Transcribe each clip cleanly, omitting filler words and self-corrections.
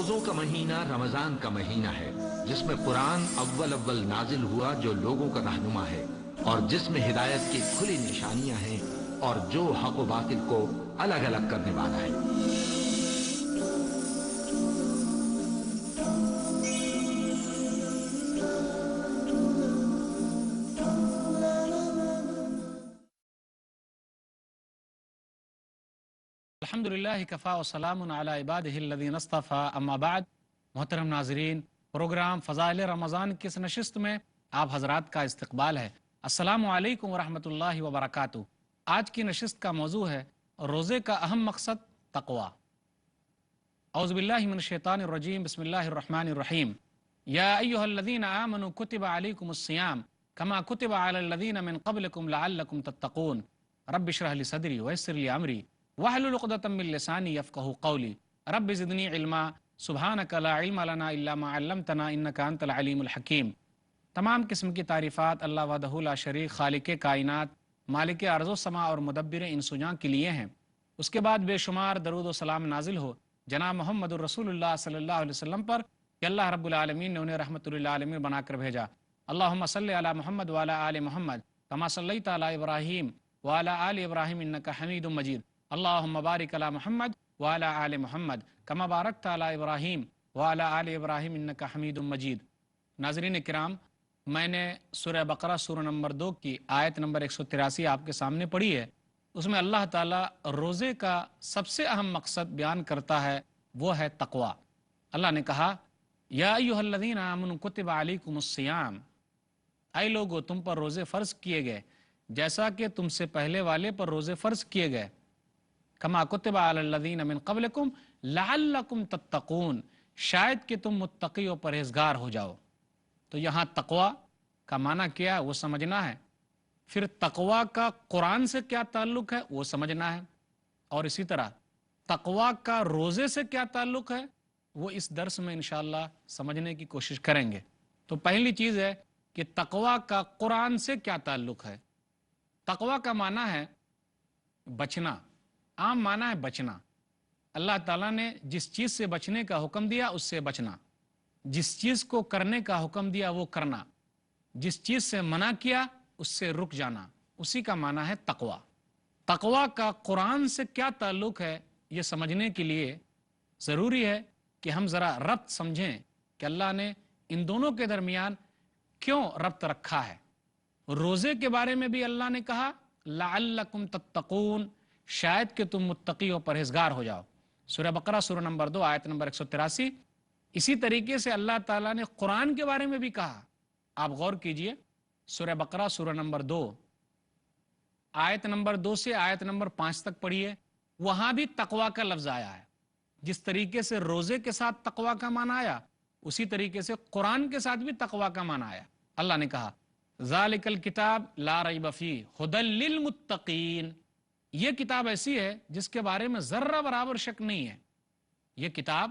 روزوں کا مہینہ رمضان کا مہینہ ہے، جس میں قرآن اول اول نازل ہوا، جو لوگوں کا رہنما ہے اور جس میں ہدایت کی کھلی نشانیاں ہیں اور جو حق و باطل کو الگ الگ کرنے والا ہے۔ الحمدللہ کفا وسلام علی عبادہ الذین اصطفیٰ، اما بعد۔ محترم ناظرین، پروگرام فضائل رمضان کی اس نشست میں آپ حضرات کا استقبال ہے۔ السلام علیکم ورحمۃ اللہ وبرکاتہ۔ آج کی نشست کا موضوع ہے روزے کا اہم مقصد تقوی۔ اعوذ باللہ من الشیطان الرجیم، بسم اللہ الرحمن الرحیم۔ یا ایہا الذین آمنوا کتب علیکم الصیام کما کتب علی الذین من قبلکم لعلکم تتقون۔ رب اشرح لی صدری ویسر لی امری واحلل عقدۃ من لسانی یفقہوا قولی۔ رب زدنی علما سبحانک لا علم لنا الا ما علمتنا انک انت العلیم الحکیم۔ تمام قسم کی تعریفات اللہ وحدہ لا شریک، خالق کائنات، مالک ارض و سما اور مدبر انس و جاں کے لیے ہیں۔ اس کے بعد بے شمار درود و سلام نازل ہو جناب محمد الرسول اللہ صلی اللہ علیہ وسلم پر کہ اللہ رب العالمین نے انہیں رحمت للعالمین بنا کر بھیجا۔ اللہم صلی علی محمد وعلی آل محمد کما صلیت علی ابراہیم وعلی آل ابراہیم انک حمید مجید۔ اللہم بارک علی محمد وعلی آل محمد کما بارکت علی ابراہیم وعلی آل ابراہیم انک حمید مجید۔ ناظرین کرام، میں نے سورہ بقرہ سورہ نمبر 2 کی آیت نمبر 183 آپ کے سامنے پڑھی ہے۔ اس میں اللہ تعالیٰ روزے کا سب سے اہم مقصد بیان کرتا ہے، وہ ہے تقوی۔ اللہ نے کہا یا ایہا الذین آمنوا کتب علیکم الصیام، اے لوگو تم پر روزے فرض کیے گئے جیسا کہ تم سے پہلے والے پر روزے فرض کیے گئے، کما کتب علی الذین من قبلکم لعلکم تتقون، شاید کہ تم متقی و پرہیزگار ہو جاؤ۔ تو یہاں تقوی کا معنی کیا ہے وہ سمجھنا ہے، پھر تقوی کا قرآن سے کیا تعلق ہے وہ سمجھنا ہے، اور اسی طرح تقوی کا روزے سے کیا تعلق ہے وہ اس درس میں انشاءاللہ سمجھنے کی کوشش کریں گے۔ تو پہلی چیز ہے کہ تقوی کا قرآن سے کیا تعلق ہے۔ تقوی کا معنی ہے بچنا، عام معنی ہے بچنا۔ اللہ تعالیٰ نے جس چیز سے بچنے کا حکم دیا اس سے بچنا، جس چیز کو کرنے کا حکم دیا وہ کرنا، جس چیز سے منع کیا اس سے رک جانا، اسی کا معنی ہے تقوی۔ تقوی کا قرآن سے کیا تعلق ہے یہ سمجھنے کے لیے ضروری ہے کہ ہم ذرا ربط سمجھیں کہ اللہ نے ان دونوں کے درمیان کیوں ربط رکھا ہے۔ روزے کے بارے میں بھی اللہ نے کہا لعلکم تتقون، شاید کہ تم متقی و پرہیزگار ہو جاؤ، سورہ بقرہ سورہ نمبر 2 آیت نمبر 183۔ اسی طریقے سے اللہ تعالیٰ نے قرآن کے بارے میں بھی کہا، آپ غور کیجئے، سورہ بقرہ سورہ نمبر 2 آیت نمبر 2 سے آیت نمبر 5 تک پڑھیے، وہاں بھی تقوی کا لفظ آیا ہے۔ جس طریقے سے روزے کے ساتھ تقوی کا معنی آیا، اسی طریقے سے قرآن کے ساتھ بھی تقوی کا معنی آیا۔ اللہ نے کہا ذالک الکتاب لا ریب فیہ ھدی للمتقین، یہ کتاب ایسی ہے جس کے بارے میں ذرہ برابر شک نہیں ہے، یہ کتاب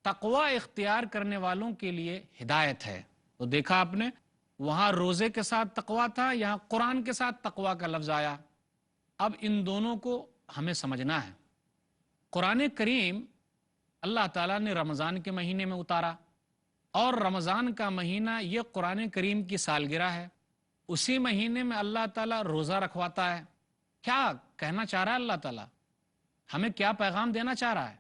تقوی اختیار کرنے والوں کے لیے ہدایت ہے۔ تو دیکھا آپ نے، وہاں روزے کے ساتھ تقوی تھا، یہاں قرآن کے ساتھ تقوی کا لفظ آیا۔ اب ان دونوں کو ہمیں سمجھنا ہے۔ قرآن کریم اللہ تعالیٰ نے رمضان کے مہینے میں اتارا، اور رمضان کا مہینہ یہ قرآن کریم کی سالگرہ ہے، اسی مہینے میں اللہ تعالیٰ روزہ رکھواتا ہے۔ کیا کہنا چاہ رہا ہے اللہ تعالیٰ؟ ہمیں کیا پیغام دینا چاہ رہا ہے؟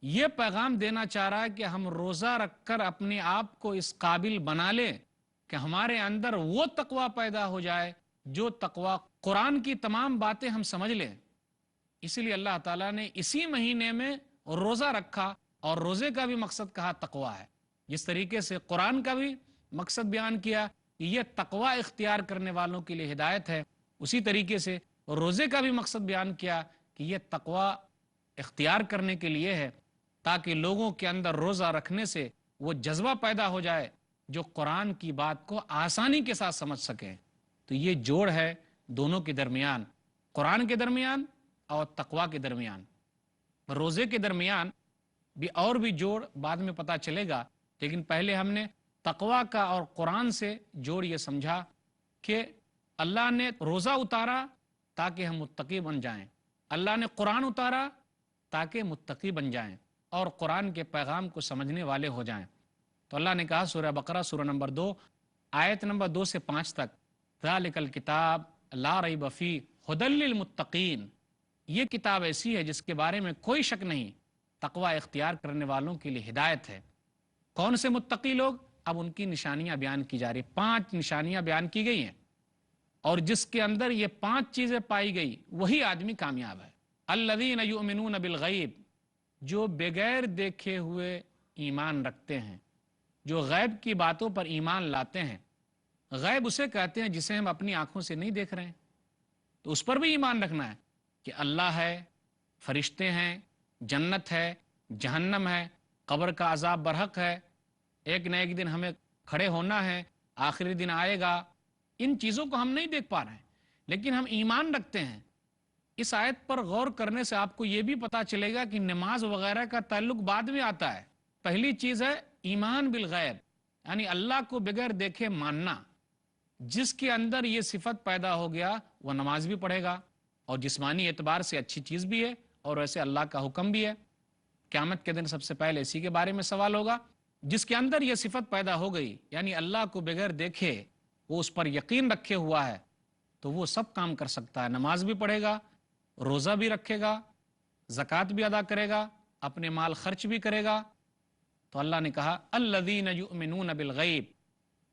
یہ پیغام دینا چاہ رہا ہے کہ ہم روزہ رکھ کر اپنے آپ کو اس قابل بنا لیں کہ ہمارے اندر وہ تقوی پیدا ہو جائے جو تقوی قرآن کی تمام باتیں ہم سمجھ لیں۔ اسی لیے اللہ تعالیٰ نے اسی مہینے میں روزہ رکھا، اور روزے کا بھی مقصد کہا تقوی ہے۔ جس طریقے سے قرآن کا بھی مقصد بیان کیا کہ یہ تقوی اختیار کرنے والوں کے لیے ہدایت ہے، اسی طریقے سے روزے کا بھی مقصد بیان کیا کہ یہ تقوی اختیار کرنے کے لیے ہے، تاکہ لوگوں کے اندر روزہ رکھنے سے وہ جذبہ پیدا ہو جائے جو قرآن کی بات کو آسانی کے ساتھ سمجھ سکیں۔ تو یہ جوڑ ہے دونوں کے درمیان، قرآن کے درمیان اور تقوی کے درمیان۔ روزے کے درمیان بھی اور بھی جوڑ بعد میں پتہ چلے گا، لیکن پہلے ہم نے تقوی کا اور قرآن سے جوڑ یہ سمجھا کہ اللہ نے روزہ اتارا تاکہ ہم متقی بن جائیں، اللہ نے قرآن اتارا تاکہ متقی بن جائیں۔ اور قرآن کے پیغام کو سمجھنے والے ہو جائیں۔ تو اللہ نے کہا سورہ بقرہ سورہ نمبر 2 آیت نمبر 2 سے 5 تک، ذالک الکتاب لا ریب فیہ ھدی للمتقین، یہ کتاب ایسی ہے جس کے بارے میں کوئی شک نہیں، تقوی اختیار کرنے والوں کے لیے ہدایت ہے۔ کون سے متقی لوگ؟ اب ان کی نشانیاں بیان کی جا رہی، 5 نشانیاں بیان کی گئی ہیں، اور جس کے اندر یہ 5 چیزیں پائی گئی وہی آدمی کامیاب ہے۔ الذین یؤمنون بالغیب، جو بغیر دیکھے ہوئے ایمان رکھتے ہیں، جو غیب کی باتوں پر ایمان لاتے ہیں۔ غیب اسے کہتے ہیں جسے ہم اپنی آنکھوں سے نہیں دیکھ رہے ہیں، تو اس پر بھی ایمان رکھنا ہے کہ اللہ ہے، فرشتے ہیں، جنت ہے، جہنم ہے، قبر کا عذاب برحق ہے، ایک نہ ایک دن ہمیں کھڑے ہونا ہے، آخری دن آئے گا۔ ان چیزوں کو ہم نہیں دیکھ پا رہے ہیں لیکن ہم ایمان رکھتے ہیں۔ اس آیت پر غور کرنے سے آپ کو یہ بھی پتا چلے گا کہ نماز وغیرہ کا تعلق بعد میں آتا ہے۔ پہلی چیز ہے ایمان بالغیب، یعنی اللہ کو بغیر دیکھے ماننا۔ جس کے اندر یہ صفت پیدا ہو گیا وہ نماز بھی پڑھے گا، اور جسمانی اعتبار سے اچھی چیز بھی ہے، اور ویسے اللہ کا حکم بھی ہے۔ قیامت کے دن سب سے پہلے اسی کے بارے میں سوال ہوگا۔ جس کے اندر یہ صفت پیدا ہو گئی، یعنی اللہ کو بغیر دیکھے وہ اس پر یقین رکھے ہوا ہے، تو وہ سب کام کر سکتا ہے، نماز بھی پڑھے گا، روزہ بھی رکھے گا، زکوٰۃ بھی ادا کرے گا، اپنے مال خرچ بھی کرے گا۔ تو اللہ نے کہا الذین یؤمنون بالغیب،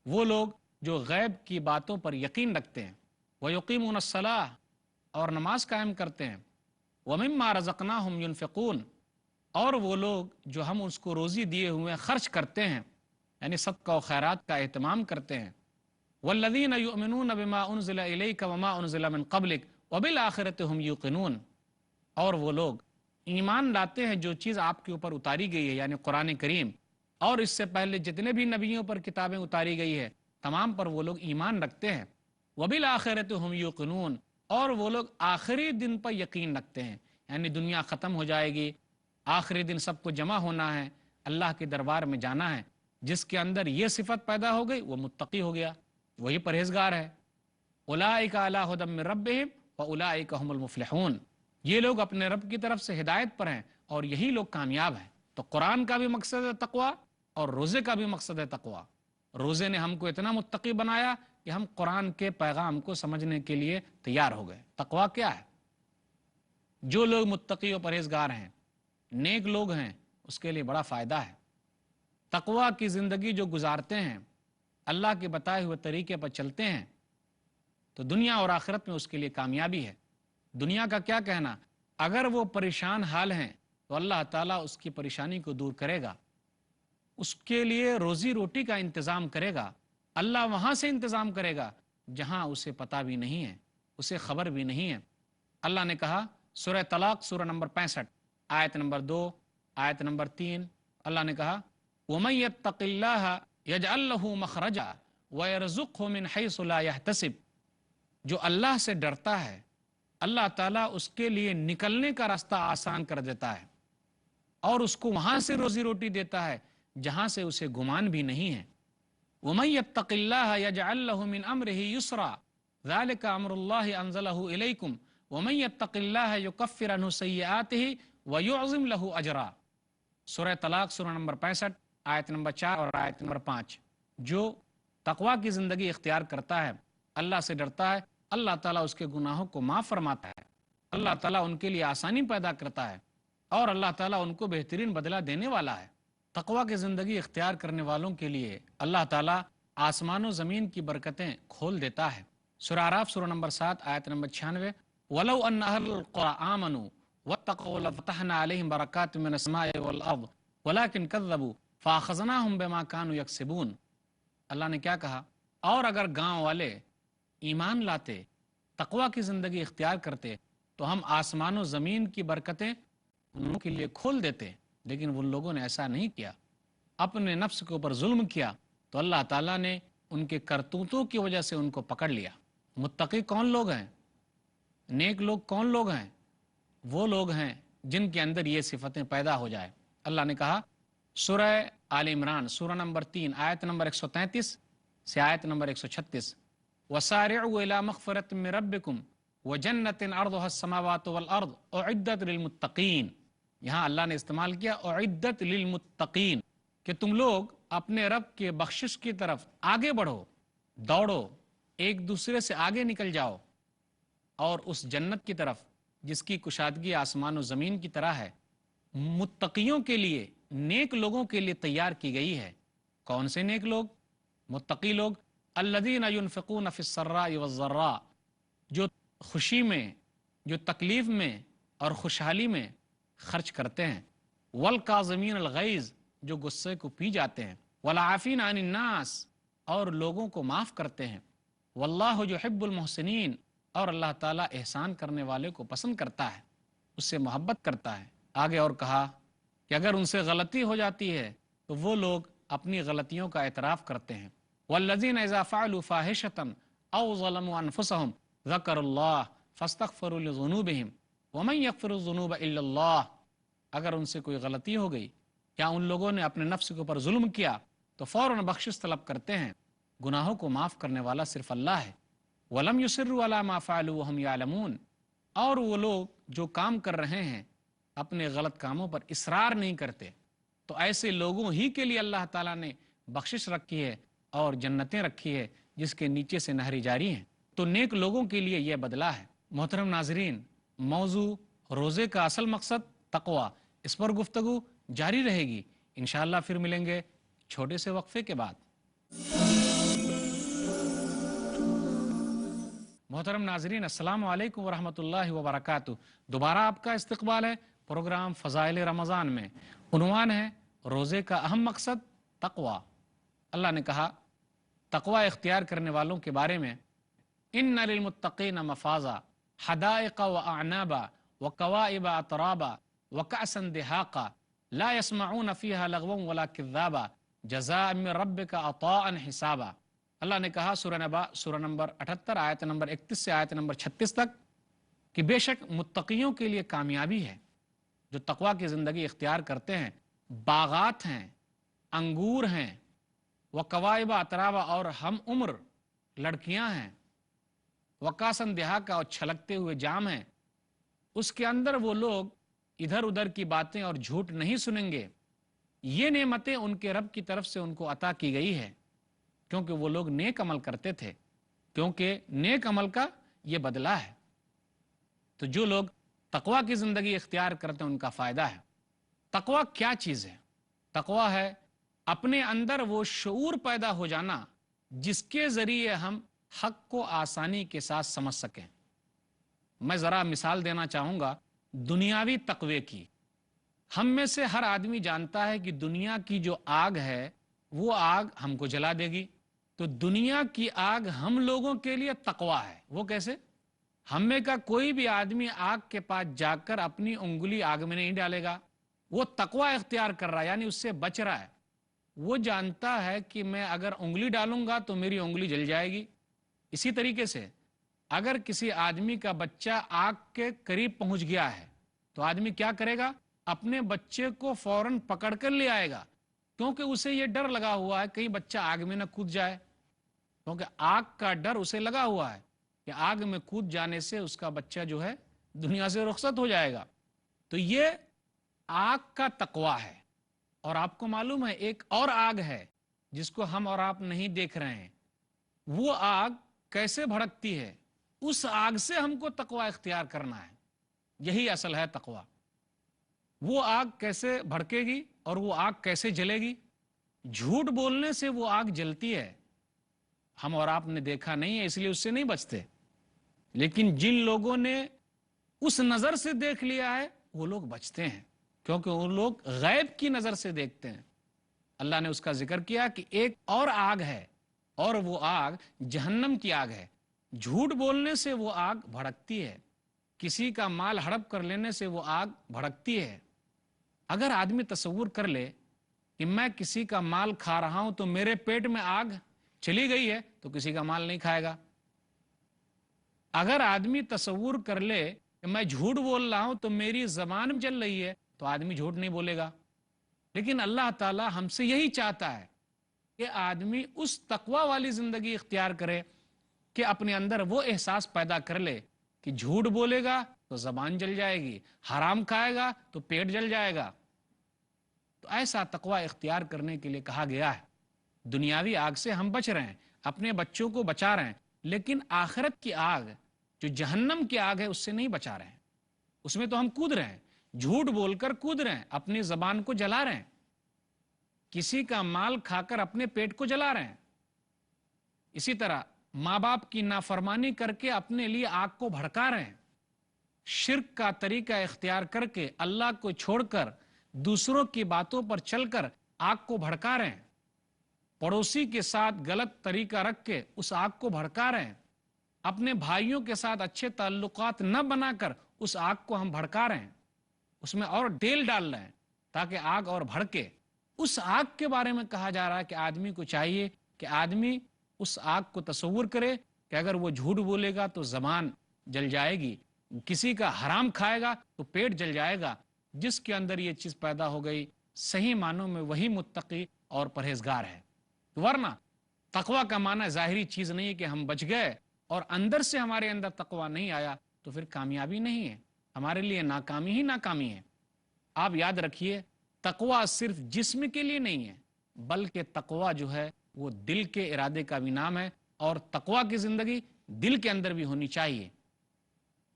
وہ لوگ جو غیب کی باتوں پر یقین رکھتے ہیں، ویقیمون الصلاۃ، اور نماز قائم کرتے ہیں، ومما رزقناہم ینفقون، اور وہ لوگ جو ہم اس کو روزی دیے ہوئے خرچ کرتے ہیں، یعنی صدقہ و خیرات کا اہتمام کرتے ہیں۔ والذین یؤمنون بما انزل الیک وما انزل من قبلک وبالآخرۃ ھم یوقنون، اور وہ لوگ ایمان لاتے ہیں جو چیز آپ کے اوپر اتاری گئی ہے، یعنی قرآن کریم، اور اس سے پہلے جتنے بھی نبیوں پر کتابیں اتاری گئی ہے تمام پر وہ لوگ ایمان رکھتے ہیں۔ وبالآخرۃ ھم یوقنون، اور وہ لوگ آخری دن پر یقین رکھتے ہیں، یعنی دنیا ختم ہو جائے گی، آخری دن سب کو جمع ہونا ہے، اللہ کے دربار میں جانا ہے۔ جس کے اندر یہ صفت پیدا ہو گئی وہ متقی ہو گیا، وہی پرہیزگار ہے۔ اولئک علی ھدی من ربہم واولئک ھم المفلحون، یہ لوگ اپنے رب کی طرف سے ہدایت پر ہیں اور یہی لوگ کامیاب ہیں۔ تو قرآن کا بھی مقصد ہے تقوی، اور روزے کا بھی مقصد ہے تقوی۔ روزے نے ہم کو اتنا متقی بنایا کہ ہم قرآن کے پیغام کو سمجھنے کے لیے تیار ہو گئے۔ تقوی کیا ہے؟ جو لوگ متقی و پرہیزگار ہیں، نیک لوگ ہیں، اس کے لیے بڑا فائدہ ہے۔ تقوی کی زندگی جو گزارتے ہیں، اللہ کے بتائے ہوئے طریقے پر چلتے ہیں، تو دنیا اور آخرت میں اس کے لیے کامیابی ہے۔ دنیا کا کیا کہنا، اگر وہ پریشان حال ہیں تو اللہ تعالیٰ اس کی پریشانی کو دور کرے گا، اس کے لیے روزی روٹی کا انتظام کرے گا۔ اللہ وہاں سے انتظام کرے گا جہاں اسے پتہ بھی نہیں ہے، اسے خبر بھی نہیں ہے۔ اللہ نے کہا سورہ طلاق سورہ نمبر 65 آیت نمبر 2 آیت نمبر 3، اللہ نے کہا وَمَن يَتَّقِ اللَّهَ يَجْعَل لَّهُ مَخْرَجًا وَيَرْزُقْهُ مِنْ حَيْثُ لَا يَحْتَسِبُ، جو اللہ سے ڈرتا ہے اللہ تعالیٰ اس کے لیے نکلنے کا راستہ آسان کر دیتا ہے، اور اس کو وہاں سے روزی روٹی دیتا ہے جہاں سے اسے گمان بھی نہیں ہے۔ وَمَن يَتَّقِ اللَّهَ يَجْعَل لَّهُ مِنْ أَمْرِهِ يُسْرًا ذَلِكَ أَمْرُ اللَّهِ أَنزَلَهُ إِلَيْكُمْ وَمَن يَتَّقِ اللَّهَ يُكَفِّرْ عَنْهُ سَيِّئَاتِهِ وَيُعْظِمْ لَهُ أَجْرًا۔ سورہ طلاق سورہ نمبر 65 آیت نمبر 4 اور آیت نمبر 5۔ جو تقوی کی زندگی اختیار کرتا ہے، اللہ سے ڈرتا ہے، اللہ تعالیٰ اس کے گناہوں کو معاف فرماتا ہے، اللہ تعالیٰ ان کے لیے آسانی پیدا کرتا ہے، اور اللہ تعالیٰ ان کو بہترین بدلہ دینے والا ہے۔ تقوی کی زندگی اختیار کرنے والوں کے لیے اللہ تعالیٰ آسمان و زمین کی برکتیں کھول دیتا ہے۔ سورہ اعراف سورہ نمبر 7 آیت نمبر 96، وَلَوْ أَنَّ أَهْلَ الْقُرَىٰ آمَنُوا وَاتَّقَوْا لَفَتَحْنَا عَلَيْهِمْ بَرَكَاتٍ مِّنَ السَّمَاءِ وَالْأَرْضِ وَلَٰكِن كَذَّبُوا فَأَخَذْنَاهُمْ بِمَا كَانُوا يَكْسِبُونَ۔ اللہ نے کیا کہا، اور اگر گاؤں والے ایمان لاتے، تقوی کی زندگی اختیار کرتے، تو ہم آسمان و زمین کی برکتیں ان کے لیے کھول دیتے، لیکن ان لوگوں نے ایسا نہیں کیا، اپنے نفس کے اوپر ظلم کیا، تو اللہ تعالیٰ نے ان کے کرتوتوں کی وجہ سے ان کو پکڑ لیا۔ متقی کون لوگ ہیں، نیک لوگ کون لوگ ہیں؟ وہ لوگ ہیں جن کے اندر یہ صفتیں پیدا ہو جائے۔ اللہ نے کہا سورہ آل عمران سورہ نمبر 3 آیت نمبر 133 سے آیت نمبر 136، وَسَارِعُوا إِلَىٰ مَغْفِرَةٍ مِّن رَّبِّكُمْ وَجَنَّةٍ عَرْضُهَا السَّمَاوَاتُ وَالْأَرْضُ أُعِدَّتْ لِلْمُتَّقِينَ۔ یہاں اللہ نے استعمال کیا اعدت للمتقین، کہ تم لوگ اپنے رب کے بخشش کی طرف آگے بڑھو، دوڑو، ایک دوسرے سے آگے نکل جاؤ، اور اس جنت کی طرف جس کی کشادگی آسمان و زمین کی طرح ہے، متقیوں کے لیے، نیک لوگوں کے لیے تیار کی گئی ہے۔ کون سے نیک لوگ؟ متقی لوگ، الذین ينفقون فی السراء والضراء، جو خوشی میں، جو تکلیف میں اور خوشحالی میں خرچ کرتے ہیں، والکاظمین الغیظ، جو غصے کو پی جاتے ہیں، والعافین عن الناس، اور لوگوں کو معاف کرتے ہیں، واللہ یحب المحسنین، اور اللہ تعالیٰ احسان کرنے والے کو پسند کرتا ہے، اس سے محبت کرتا ہے۔ آگے اور کہا کہ اگر ان سے غلطی ہو جاتی ہے تو وہ لوگ اپنی غلطیوں کا اعتراف کرتے ہیں۔ والذین اذا فعلوا فاحشۃ او ظلموا انفسهم ذکروا اللہ فاستغفروا لذنوبهم ومن یغفر الذنوب الا اللہ، اگر ان سے کوئی غلطی ہو گئی یا ان لوگوں نے اپنے نفس کے اوپر ظلم کیا تو فوراً بخشش طلب کرتے ہیں، گناہوں کو معاف کرنے والا صرف اللہ ہے۔ ولم یصروا علی ما فعلوا وهم یعلمون، اور وہ لوگ جو کام کر رہے ہیں اپنے غلط کاموں پر اصرار نہیں کرتے، تو ایسے لوگوں ہی کے لیے اللہ تعالیٰ نے بخشش رکھی ہے اور جنتیں رکھی ہے جس کے نیچے سے نہریں جاری ہیں۔ تو نیک لوگوں کے لیے یہ بدلہ ہے۔ محترم ناظرین، موضوع روزے کا اصل مقصد تقوی، اس پر گفتگو جاری رہے گی انشاءاللہ۔ پھر ملیں گے چھوٹے سے وقفے کے بعد۔ محترم ناظرین، السلام علیکم ورحمۃ اللہ وبرکاتہ۔ دوبارہ آپ کا استقبال ہے پروگرام فضائل رمضان میں۔ عنوان ہے روزے کا اہم مقصد تقوی۔ اللہ نے کہا تقوی اختیار کرنے والوں کے بارے میں، ان للمتقین مفازا حدائق واعنابا وکواعب اترابا وکأسا دہاقا لا يسمعون فیہا لغوا ولا کذابا جزاء من ربک عطاء حسابا۔ اللہ نے کہا سورہ نبا، سورہ نمبر 78 آیت نمبر 31 سے آیت نمبر 36 تک، کہ بے شک متقیوں کے لیے کامیابی ہے جو تقوی کی زندگی اختیار کرتے ہیں۔ باغات ہیں، انگور ہیں، وکواعب اترابا، اور ہم عمر لڑکیاں ہیں، وکاسن دہاقا، اور چھلکتے ہوئے جام ہیں۔ اس کے اندر وہ لوگ ادھر ادھر کی باتیں اور جھوٹ نہیں سنیں گے۔ یہ نعمتیں ان کے رب کی طرف سے ان کو عطا کی گئی ہے کیونکہ وہ لوگ نیک عمل کرتے تھے، کیونکہ نیک عمل کا یہ بدلہ ہے۔ تو جو لوگ تقوی کی زندگی اختیار کرتے ہیں ان کا فائدہ ہے۔ تقوی کیا چیز ہے؟ تقوی ہے اپنے اندر وہ شعور پیدا ہو جانا جس کے ذریعے ہم حق کو آسانی کے ساتھ سمجھ سکیں۔ میں ذرا مثال دینا چاہوں گا دنیاوی تقوی کی۔ ہم میں سے ہر آدمی جانتا ہے کہ دنیا کی جو آگ ہے وہ آگ ہم کو جلا دے گی۔ تو دنیا کی آگ ہم لوگوں کے لیے تقوی ہے۔ وہ کیسے؟ ہم میں کا کوئی بھی آدمی آگ کے پاس جا کر اپنی انگلی آگ میں نہیں ڈالے گا، وہ تقوی اختیار کر رہا ہے، یعنی اس سے بچ رہا ہے۔ وہ جانتا ہے کہ میں اگر انگلی ڈالوں گا تو میری انگلی جل جائے گی۔ اسی طریقے سے اگر کسی آدمی کا بچہ آگ کے قریب پہنچ گیا ہے تو آدمی کیا کرے گا؟ اپنے بچے کو فوراً پکڑ کر لے آئے گا، کیونکہ اسے یہ ڈر لگا ہوا ہے کہیں بچہ آگ میں نہ کود جائے، کیونکہ آگ کا ڈر اسے لگا ہوا ہے کہ آگ میں کود جانے سے اس کا بچہ جو ہے دنیا سے رخصت ہو جائے گا۔ تو یہ آگ کا تقوی ہے۔ اور آپ کو معلوم ہے ایک اور آگ ہے جس کو ہم اور آپ نہیں دیکھ رہے ہیں، وہ آگ کیسے بھڑکتی ہے، اس آگ سے ہم کو تقوی اختیار کرنا ہے۔ یہی اصل ہے تقوی۔ وہ آگ کیسے بھڑکے گی اور وہ آگ کیسے جلے گی؟ جھوٹ بولنے سے وہ آگ جلتی ہے، ہم اور آپ نے دیکھا نہیں ہے اس لیے اس سے نہیں بچتے، لیکن جن لوگوں نے اس نظر سے دیکھ لیا ہے وہ لوگ بچتے ہیں، کیونکہ وہ لوگ غیب کی نظر سے دیکھتے ہیں۔ اللہ نے اس کا ذکر کیا کہ ایک اور آگ ہے، اور وہ آگ جہنم کی آگ ہے۔ جھوٹ بولنے سے وہ آگ بھڑکتی ہے، کسی کا مال ہڑپ کر لینے سے وہ آگ بھڑکتی ہے۔ اگر آدمی تصور کر لے کہ میں کسی کا مال کھا رہا ہوں تو میرے پیٹ میں آگ چلی گئی ہے تو کسی کا مال نہیں کھائے گا۔ اگر آدمی تصور کر لے کہ میں جھوٹ بول رہا ہوں تو میری زبان جل رہی ہے تو آدمی جھوٹ نہیں بولے گا۔ لیکن اللہ تعالی ہم سے یہی چاہتا ہے کہ آدمی اس تقوی والی زندگی اختیار کرے کہ اپنے اندر وہ احساس پیدا کر لے کہ جھوٹ بولے گا تو زبان جل جائے گی، حرام کھائے گا تو پیٹ جل جائے گا۔ تو ایسا تقوی اختیار کرنے کے لیے کہا گیا ہے۔ دنیاوی آگ سے ہم بچ رہے ہیں، اپنے بچوں کو بچا رہے ہیں، لیکن آخرت کی آگ جو جہنم کی آگ ہے اس سے نہیں بچا رہے ہیں۔ اس میں تو ہم کود رہے ہیں، جھوٹ بول کر کود رہے ہیں، اپنی زبان کو جلا رہے ہیں، کسی کا مال کھا کر اپنے پیٹ کو جلا رہے ہیں۔ اسی طرح ماں باپ کی نافرمانی کر کے اپنے لیے آگ کو بھڑکا رہے ہیں، شرک کا طریقہ اختیار کر کے اللہ کو چھوڑ کر دوسروں کی باتوں پر چل کر آگ کو بھڑکا رہے ہیں، پڑوسی کے ساتھ غلط طریقہ رکھ کے اس آگ کو بھڑکا رہے ہیں، اپنے بھائیوں کے ساتھ اچھے تعلقات نہ بنا کر اس آگ کو ہم بھڑکا رہے ہیں، اس میں اور تیل ڈال رہے ہیں تاکہ آگ اور بھڑکے۔ اس آگ کے بارے میں کہا جا رہا ہے کہ آدمی کو چاہیے کہ آدمی اس آگ کو تصور کرے کہ اگر وہ جھوٹ بولے گا تو زبان جل جائے گی، کسی کا حرام کھائے گا تو پیٹ جل جائے گا۔ جس کے اندر یہ چیز پیدا ہو گئی صحیح معنوں میں وہی متقی اور پرہیزگار ہے۔ ورنہ تقوی کا معنی ظاہری چیز نہیں ہے کہ ہم بچ گئے اور اندر سے ہمارے اندر تقوی نہیں آیا تو پھر کامیابی نہیں ہے، ہمارے لیے ناکامی ہی ناکامی ہے۔ آپ یاد رکھیے تقوی صرف جسم کے لیے نہیں ہے، بلکہ تقوی جو ہے وہ دل کے ارادے کا بھی نام ہے، اور تقوی کی زندگی دل کے اندر بھی ہونی چاہیے۔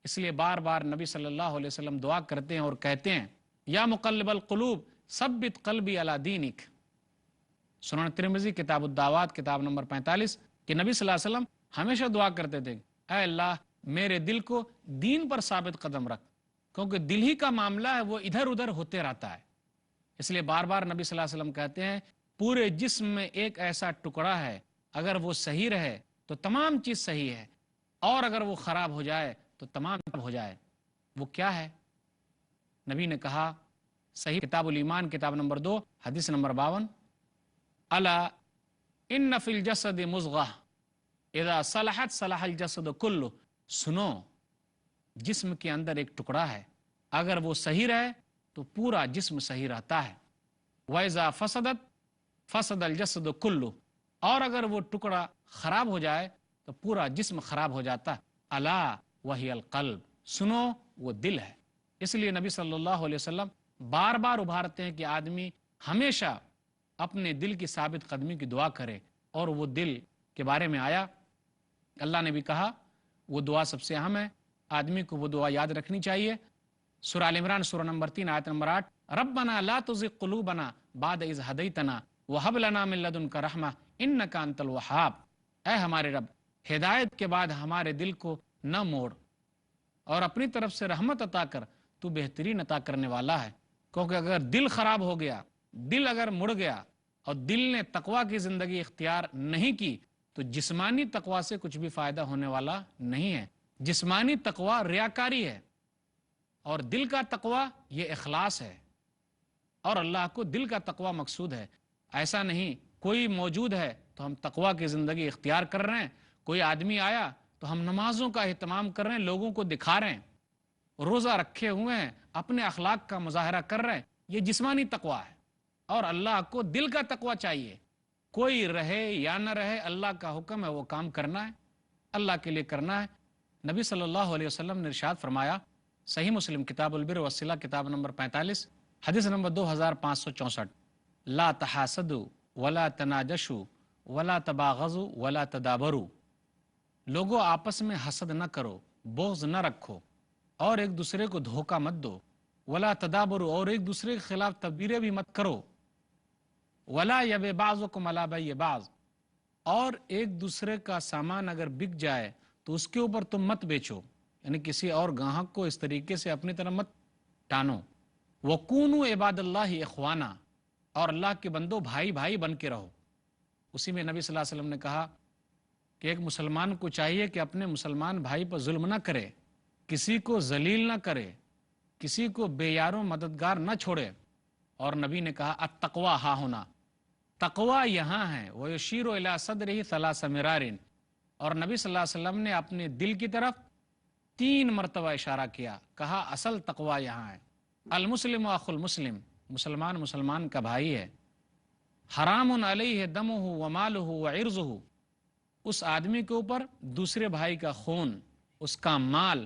اس لیے بار بار نبی صلی اللہ علیہ وسلم دعا کرتے ہیں اور کہتے ہیں یا مقلب القلوب ثبت قلبی علی دینک۔ سنن ترمذی کتاب الدعوات کتاب نمبر 45 کہ نبی صلی اللہ علیہ وسلم ہمیشہ دعا کرتے تھے اے اللہ میرے دل کو دین پر ثابت قدم رکھ، کیونکہ دل ہی کا معاملہ ہے وہ ادھر ادھر ہوتے رہتا ہے۔ اس لیے بار بار نبی صلی اللہ علیہ وسلم کہتے ہیں پورے جسم میں ایک ایسا ٹکڑا ہے اگر وہ صحیح رہے تو تمام چیز صحیح ہے، اور اگر وہ خراب ہو جائے تو تمام ہو جائے۔ وہ کیا ہے؟ نبی نے کہا صحیح کتاب الایمان کتاب نمبر 2 حدیث نمبر 52 الا ان فی الجسد مضغہ اذا صلحت صلح الجسد کلہ، سنو جسم کے اندر ایک ٹکڑا ہے، اگر وہ صحیح رہے تو پورا جسم صحیح رہتا ہے، وَإِذَا فَسَدَتْ فَسَدَ الْجَسَدُ كُلُّهُ، اور اگر وہ ٹکڑا خراب ہو جائے تو پورا جسم خراب ہو جاتا ہے۔ الا وہی القلب، سنو وہ دل ہے۔ اس لیے نبی صلی اللہ علیہ وسلم بار بار ابھارتے ہیں کہ آدمی ہمیشہ اپنے دل کی ثابت قدمی کی دعا کرے، اور وہ دل کے بارے میں آیا اللہ نے بھی کہا وہ دعا سب سے اہم ہے، آدمی کو وہ دعا یاد رکھنی چاہیے۔ سورہ آل عمران سورہ نمبر 3 آیت نمبر 8 ربنا لا تزغ قلوبنا بعد اذ ہدیتنا وہب لنا من لدنک رحمہ انک انت الوہاب، اے ہمارے رب ہدایت کے بعد ہمارے دل کو نہ موڑ اور اپنی طرف سے رحمت عطا کر، تو بہترین عطا کرنے والا ہے۔ کیونکہ اگر دل خراب ہو گیا، دل اگر مڑ گیا اور دل نے تقوی کی زندگی اختیار نہیں کی تو جسمانی تقوی سے کچھ بھی فائدہ ہونے والا نہیں ہے۔ جسمانی تقوی ریاکاری ہے، اور دل کا تقوی یہ اخلاص ہے، اور اللہ کو دل کا تقوی مقصود ہے۔ ایسا نہیں کوئی موجود ہے تو ہم تقوی کی زندگی اختیار کر رہے ہیں، کوئی آدمی آیا تو ہم نمازوں کا اہتمام کر رہے ہیں، لوگوں کو دکھا رہے ہیں، روزہ رکھے ہوئے ہیں، اپنے اخلاق کا مظاہرہ کر رہے ہیں، یہ جسمانی تقوی ہے۔ اور اللہ کو دل کا تقوی چاہیے، کوئی رہے یا نہ رہے اللہ کا حکم ہے وہ کام کرنا ہے، اللہ کے لیے کرنا ہے۔ نبی صلی اللہ علیہ وسلم نے ارشاد فرمایا صحیح مسلم کتاب البر والصلہ کتاب نمبر 45 حدیث نمبر 2564 لا تحاسدوا ولا تناجشوا ولا تباغضوا ولا تدابروا، لوگوں آپس میں حسد نہ کرو، بغض نہ رکھو، اور ایک دوسرے کو دھوکہ مت دو، ولا تدابروا، اور ایک دوسرے کے خلاف تدبیریں بھی مت کرو، ولا یبع بعضکم علی بیع بعض، اور ایک دوسرے کا سامان اگر بک جائے تو اس کے اوپر تم مت بیچو، یعنی کسی اور گاہک کو اس طریقے سے اپنی طرف مت ٹانو۔ وَكُونُوا عِبَادَ اللَّهِ إِخْوَانًا، اور اللہ کے بندو بھائی بھائی بن کے رہو۔ اسی میں نبی صلی اللہ علیہ وسلم نے کہا کہ ایک مسلمان کو چاہیے کہ اپنے مسلمان بھائی پر ظلم نہ کرے، کسی کو ذلیل نہ کرے، کسی کو بے یاروں مددگار نہ چھوڑے، اور نبی نے کہا التقویٰ ہاں ہونا، تقویٰ یہاں ہے، وَيُشِيرُ إِلَىٰ صَدْرِهِ 3 مِرَارٍ، اور نبی صلی اللہ علیہ وسلم نے اپنے دل کی طرف 3 مرتبہ اشارہ کیا، کہا اصل تقویٰ یہاں ہے۔ المسلم اخو المسلم، مسلمان مسلمان کا بھائی ہے، حرام علیہ دمہ ومالہ وعرضہ، اس آدمی کے اوپر دوسرے بھائی کا خون، اس کا مال